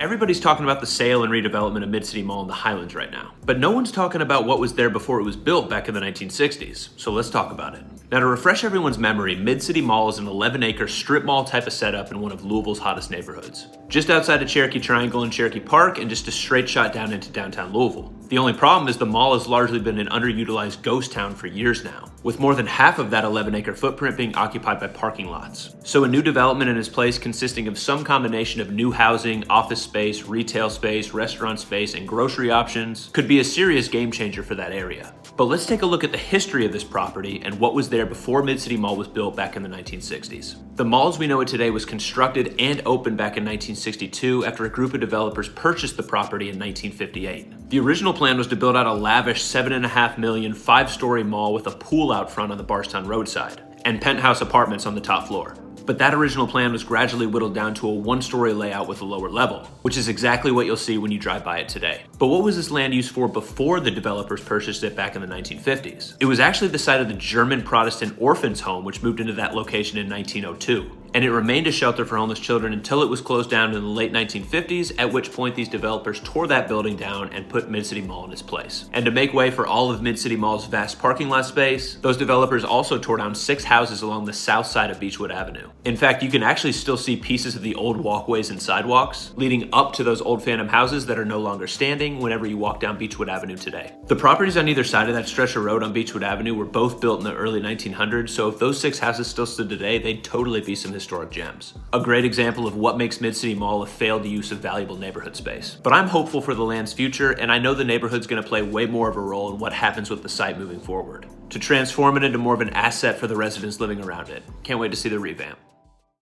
Everybody's talking about the sale and redevelopment of Mid-City Mall in the Highlands right now, but no one's talking about what was there before it was built back in the 1960s, so let's talk about it. Now, to refresh everyone's memory, Mid-City Mall is an 11-acre strip mall type of setup in one of Louisville's hottest neighborhoods. Just outside of Cherokee Triangle and Cherokee Park, and just a straight shot down into downtown Louisville. The only problem is the mall has largely been an underutilized ghost town for years now, with more than half of that 11-acre footprint being occupied by parking lots. So a new development in its place consisting of some combination of new housing, office space, retail space, restaurant space, and grocery options could be a serious game changer for that area. But let's take a look at the history of this property and what was there before Mid-City Mall was built back in the 1960s. The mall as we know it today was constructed and opened back in 1962 after a group of developers purchased the property in 1958. The original plan was to build out a lavish $7.5 million 5-story mall with a pool out front on the Barstown roadside and penthouse apartments on the top floor. But that original plan was gradually whittled down to a 1-story layout with a lower level, which is exactly what you'll see when you drive by it today. But what was this land used for before the developers purchased it back in the 1950s? It was actually the site of the German Protestant Orphans Home, which moved into that location in 1902. And it remained a shelter for homeless children until it was closed down in the late 1950s, at which point these developers tore that building down and put Mid-City Mall in its place. And to make way for all of Mid-City Mall's vast parking lot space, those developers also tore down 6 houses along the south side of Beechwood Avenue. In fact, you can actually still see pieces of the old walkways and sidewalks leading up to those old phantom houses that are no longer standing whenever you walk down Beechwood Avenue today. The properties on either side of that stretch of road on Beechwood Avenue were both built in the early 1900s, so if those 6 houses still stood today, they'd totally be some historic gems. A great example of what makes Mid-City Mall a failed use of valuable neighborhood space. But I'm hopeful for the land's future, and I know the neighborhood's going to play way more of a role in what happens with the site moving forward, to transform it into more of an asset for the residents living around it. Can't wait to see the revamp.